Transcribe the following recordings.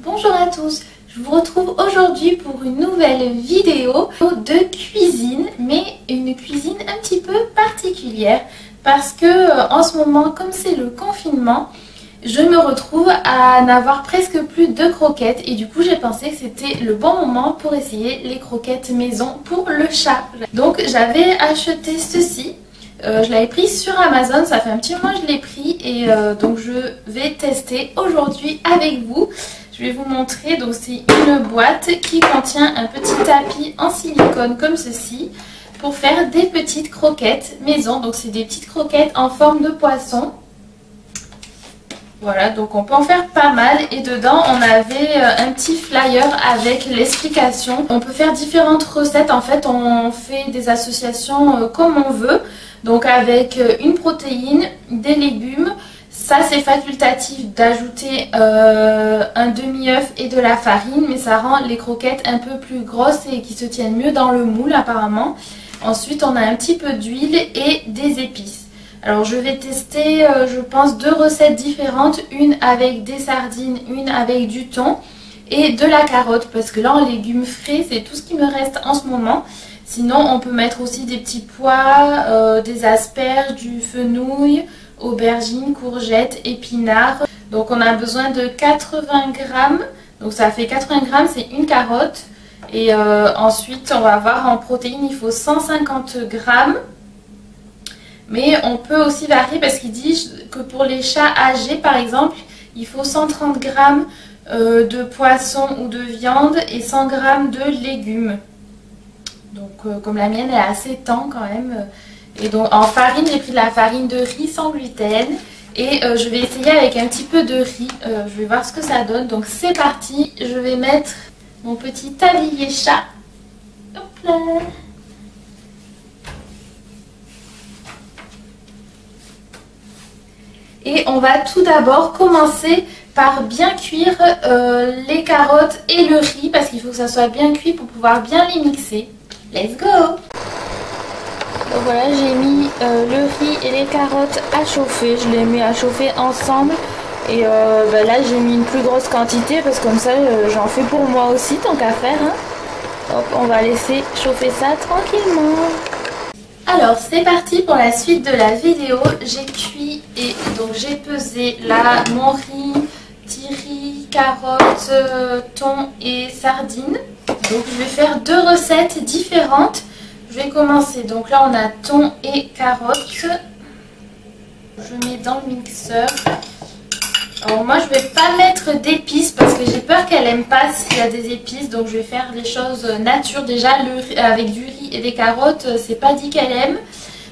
Bonjour à tous, je vous retrouve aujourd'hui pour une nouvelle vidéo de cuisine, mais une cuisine un petit peu particulière parce que en ce moment, comme c'est le confinement, je me retrouve à n'avoir presque plus de croquettes et du coup j'ai pensé que c'était le bon moment pour essayer les croquettes maison pour le chat. Donc j'avais acheté ceci. Je l'avais pris sur Amazon, ça fait un petit moment que je l'ai pris et donc je vais tester aujourd'hui avec vous. Je vais vous montrer, donc c'est une boîte qui contient un petit tapis en silicone comme ceci pour faire des petites croquettes maison. Donc c'est des petites croquettes en forme de poisson. Voilà, donc on peut en faire pas mal et dedans on avait un petit flyer avec l'explication. On peut faire différentes recettes, en fait on fait des associations comme on veut. Donc avec une protéine, des légumes, ça c'est facultatif d'ajouter un demi-œuf et de la farine, mais ça rend les croquettes un peu plus grosses et qui se tiennent mieux dans le moule apparemment. Ensuite on a un petit peu d'huile et des épices. Alors je vais tester je pense 2 recettes différentes, une avec des sardines, une avec du thon et de la carotte parce que là en légumes frais c'est tout ce qui me reste en ce moment. Sinon on peut mettre aussi des petits pois, des asperges, du fenouil, aubergines, courgettes, épinards. Donc on a besoin de 80 grammes, donc ça fait 80 grammes, c'est une carotte. Et ensuite on va voir en protéines il faut 150 grammes. Mais on peut aussi varier parce qu'il dit que pour les chats âgés par exemple, il faut 130 grammes de poisson ou de viande et 100 grammes de légumes. Donc comme la mienne est assez tendre quand même. Et donc en farine, j'ai pris de la farine de riz sans gluten. Et je vais essayer avec un petit peu de riz. Je vais voir ce que ça donne. Donc c'est parti. Je vais mettre mon petit tablier chat. Hop là. Et on va tout d'abord commencer par bien cuire les carottes et le riz parce qu'il faut que ça soit bien cuit pour pouvoir bien les mixer. Let's go! Donc voilà, j'ai mis le riz et les carottes à chauffer. Je les mets à chauffer ensemble. Et là, j'ai mis une plus grosse quantité parce que comme ça, j'en fais pour moi aussi, tant qu'à faire. Hein. Donc on va laisser chauffer ça tranquillement. Alors c'est parti pour la suite de la vidéo. J'ai cuit et donc j'ai pesé là mon riz, petit riz, carottes, thon et sardines. Donc je vais faire 2 recettes différentes. Je vais commencer. Donc là on a thon et carottes. Je mets dans le mixeur. Alors moi je vais pas mettre d'épices parce que j'ai peur qu'elle aime pas s'il y a des épices. Donc je vais faire les choses nature. Déjà avec du riz et des carottes, c'est pas dit qu'elle aime.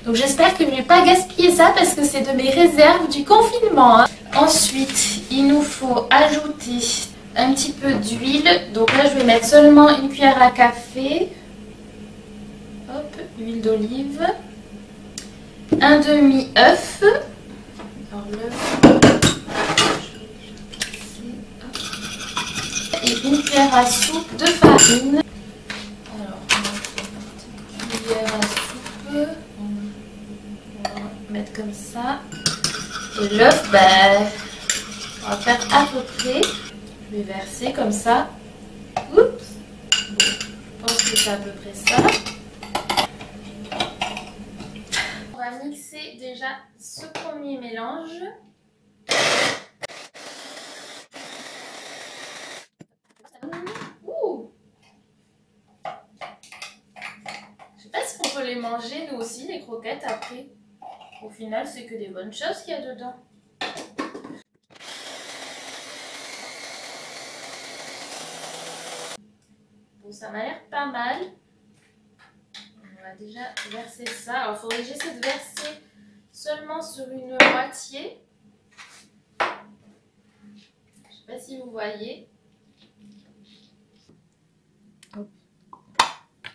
Donc j'espère que je vais pas gaspiller ça parce que c'est de mes réserves du confinement. Hein. Ensuite il nous faut ajouter un petit peu d'huile. Donc là je vais mettre seulement une cuillère à café. Hop, huile d'olive. Un demi-œuf. Alors l'œuf. Et une cuillère à soupe de farine. Alors, on va faire une petite cuillère à soupe. On va mettre comme ça. Et l'œuf, on va faire à peu près. Je vais verser comme ça. Oups. Bon, je pense que c'est à peu près ça. On va mixer déjà ce premier mélange. Je sais pas si on peut les manger nous aussi, les croquettes après. Au final, c'est que des bonnes choses qu'il y a dedans. Bon, ça m'a l'air pas mal. On va déjà verser ça. Alors, il faudrait que j'essaie de verser seulement sur une moitié. Je sais pas si vous voyez. Hop.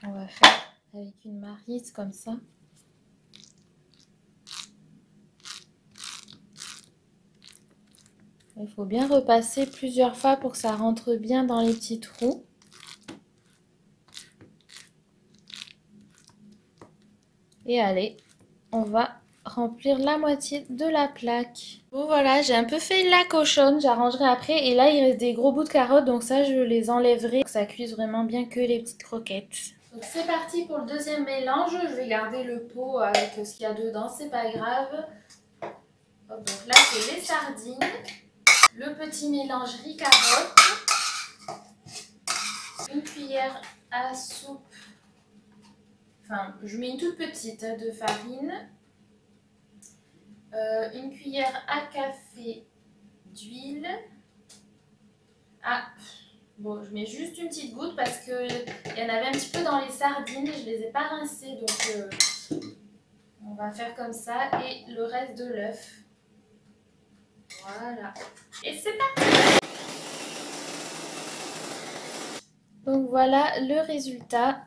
On va faire avec une maryse comme ça. Il faut bien repasser plusieurs fois pour que ça rentre bien dans les petits trous. Et allez, on va remplir la moitié de la plaque. Bon voilà, j'ai un peu fait la cochonne, j'arrangerai après. Et là, il reste des gros bouts de carottes, donc ça, je les enlèverai pour que ça cuise vraiment bien que les petites croquettes. Donc c'est parti pour le deuxième mélange. Je vais garder le pot avec ce qu'il y a dedans, c'est pas grave. Hop, donc là, c'est les sardines. Le petit mélange riz-carotte. Une cuillère à soupe. Enfin, je mets une toute petite de farine. Une cuillère à café d'huile. Ah, bon, je mets juste une petite goutte parce qu'il y en avait un petit peu dans les sardines. Je les ai pas rincées, donc on va faire comme ça. Et le reste de l'œuf. Voilà. Et c'est parti! Donc voilà le résultat.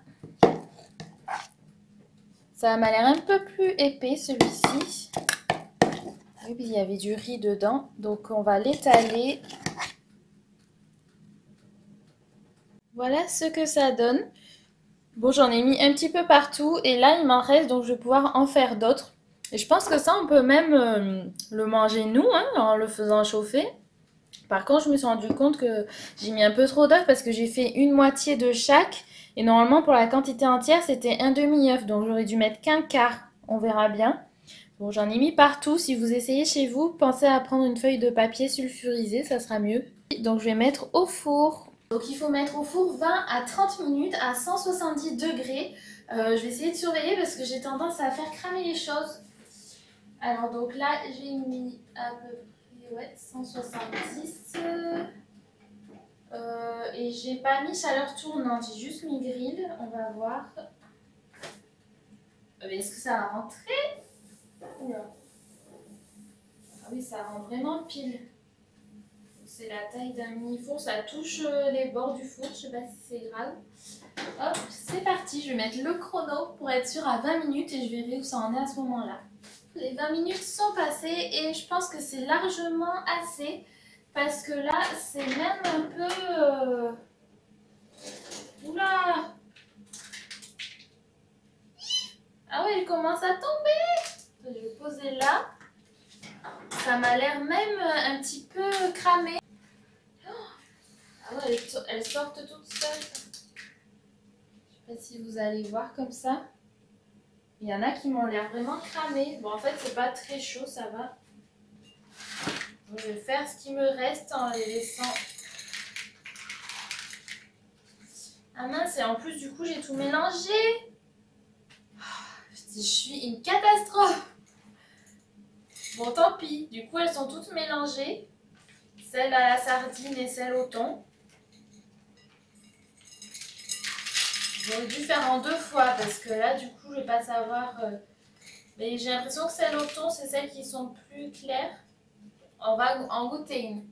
Ça m'a l'air un peu plus épais celui-ci. Et puis il y avait du riz dedans. Donc on va l'étaler. Voilà ce que ça donne. Bon, j'en ai mis un petit peu partout. Et là, il m'en reste. Donc je vais pouvoir en faire d'autres. Et je pense que ça, on peut même le manger nous, hein, en le faisant chauffer. Par contre, je me suis rendu compte que j'ai mis un peu trop d'œufs parce que j'ai fait une moitié de chaque. Et normalement, pour la quantité entière, c'était un demi-œuf. Donc, j'aurais dû mettre qu'un quart. On verra bien. Bon, j'en ai mis partout. Si vous essayez chez vous, pensez à prendre une feuille de papier sulfurisé, ça sera mieux. Donc, je vais mettre au four. Donc, il faut mettre au four 20 à 30 minutes à 170 degrés. Je vais essayer de surveiller parce que j'ai tendance à faire cramer les choses. Alors, donc là, j'ai mis à peu près... Ouais, 170. Et j'ai pas mis chaleur tournante, j'ai juste mis grill. On va voir. Est-ce que ça va rentrer? Oula. Ah oui, ça rentre vraiment pile. C'est la taille d'un mini-four, ça touche les bords du four, je sais pas si c'est grave. Hop, c'est parti, je vais mettre le chrono pour être sûre à 20 minutes et je verrai où ça en est à ce moment-là. Les 20 minutes sont passées et je pense que c'est largement assez parce que là, c'est même un peu... Oula! Ah ouais, il commence à tomber! Je vais poser là. Ça m'a l'air même un petit peu cramé. Ah ouais, elles sortent toutes seules. Je sais pas si vous allez voir comme ça. Il y en a qui m'ont l'air vraiment cramées. Bon, en fait, c'est pas très chaud, ça va. Donc, je vais faire ce qui me reste en les laissant. Ah mince, et en plus, du coup, j'ai tout mélangé. Je suis une catastrophe. Bon, tant pis. Du coup, elles sont toutes mélangées. Celle à la sardine et celle au thon. J'aurais dû faire en 2 fois parce que là, du coup, je vais pas savoir. Mais j'ai l'impression que celles au thon, c'est celles qui sont plus claires. On va en goûter une.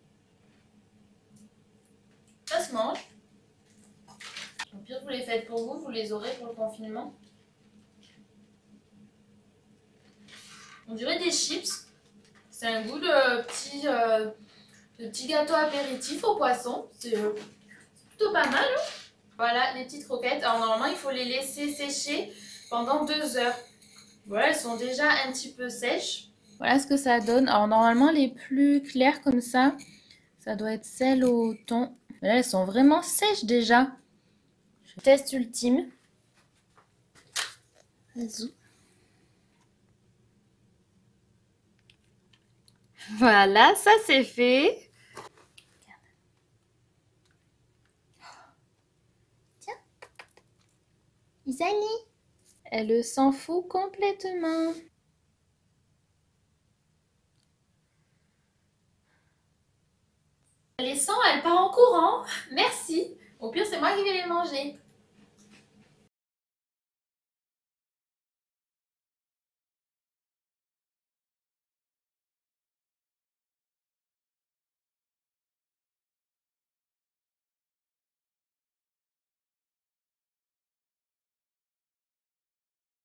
Ça se mange. Au pire, vous les faites pour vous, vous les aurez pour le confinement. On dirait des chips. C'est un goût de petit gâteau apéritif au poisson. C'est plutôt pas mal. Hein, voilà les petites croquettes. Alors normalement, il faut les laisser sécher pendant 2 heures. Voilà, elles sont déjà un petit peu sèches. Voilà ce que ça donne. Alors normalement, les plus claires comme ça doit être celles au thon. Mais là, elles sont vraiment sèches déjà. Test ultime. Voilà, ça c'est fait. Tiens, Isani. Elle s'en fout complètement. Les sent, elle part en courant. Merci. Au pire, c'est moi qui vais les manger.